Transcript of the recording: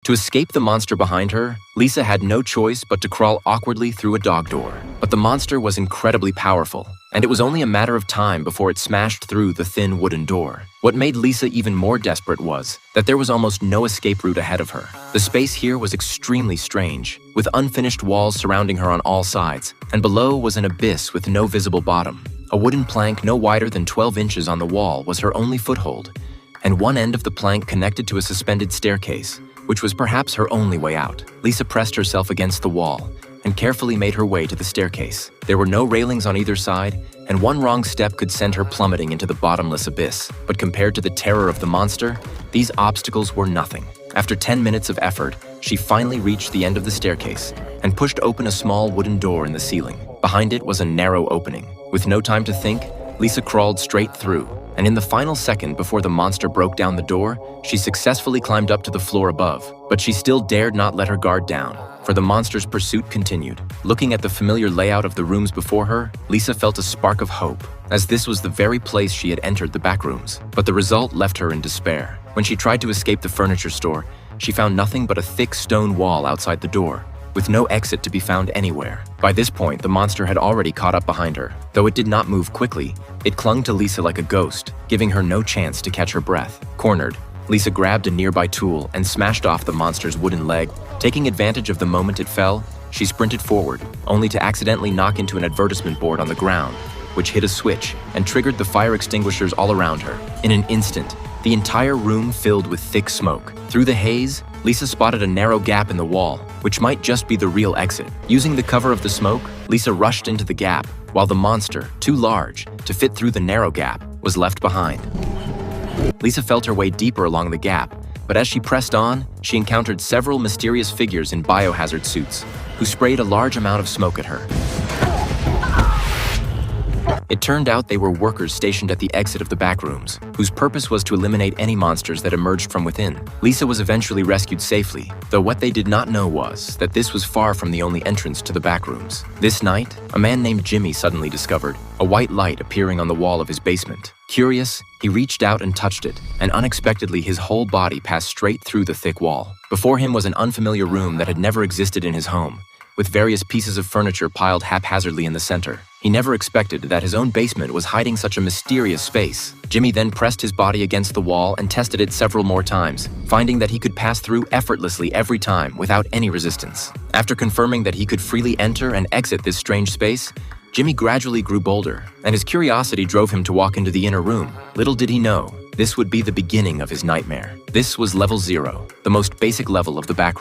To escape the monster behind her, Lisa had no choice but to crawl awkwardly through a dog door. But the monster was incredibly powerful, and it was only a matter of time before it smashed through the thin wooden door. What made Lisa even more desperate was that there was almost no escape route ahead of her. The space here was extremely strange, with unfinished walls surrounding her on all sides, and below was an abyss with no visible bottom. A wooden plank no wider than 12 inches on the wall was her only foothold, and one end of the plank connected to a suspended staircase, which was perhaps her only way out. Lisa pressed herself against the wall and carefully made her way to the staircase. There were no railings on either side, and one wrong step could send her plummeting into the bottomless abyss. But compared to the terror of the monster, these obstacles were nothing. After 10 minutes of effort, she finally reached the end of the staircase and pushed open a small wooden door in the ceiling. Behind it was a narrow opening. With no time to think, Lisa crawled straight through, and in the final second before the monster broke down the door, she successfully climbed up to the floor above. But she still dared not let her guard down, for the monster's pursuit continued. Looking at the familiar layout of the rooms before her, Lisa felt a spark of hope, as this was the very place she had entered the back rooms. But the result left her in despair. When she tried to escape the furniture store, she found nothing but a thick stone wall outside the door, with no exit to be found anywhere. By this point, the monster had already caught up behind her. Though it did not move quickly, it clung to Lisa like a ghost, giving her no chance to catch her breath. Cornered, Lisa grabbed a nearby tool and smashed off the monster's wooden leg. Taking advantage of the moment it fell, she sprinted forward, only to accidentally knock into an advertisement board on the ground, which hit a switch and triggered the fire extinguishers all around her. In an instant, the entire room filled with thick smoke. Through the haze, Lisa spotted a narrow gap in the wall, which might just be the real exit. Using the cover of the smoke, Lisa rushed into the gap, while the monster, too large to fit through the narrow gap, was left behind. Lisa felt her way deeper along the gap, but as she pressed on, she encountered several mysterious figures in biohazard suits, who sprayed a large amount of smoke at her. It turned out they were workers stationed at the exit of the back rooms, whose purpose was to eliminate any monsters that emerged from within. Lisa was eventually rescued safely, though what they did not know was that this was far from the only entrance to the back rooms. This night, a man named Jimmy suddenly discovered a white light appearing on the wall of his basement. Curious, he reached out and touched it, and unexpectedly his whole body passed straight through the thick wall. Before him was an unfamiliar room that had never existed in his home, with various pieces of furniture piled haphazardly in the center. He never expected that his own basement was hiding such a mysterious space. Jimmy then pressed his body against the wall and tested it several more times, finding that he could pass through effortlessly every time without any resistance. After confirming that he could freely enter and exit this strange space, Jimmy gradually grew bolder, and his curiosity drove him to walk into the inner room. Little did he know, this would be the beginning of his nightmare. This was level 0, the most basic level of the back room.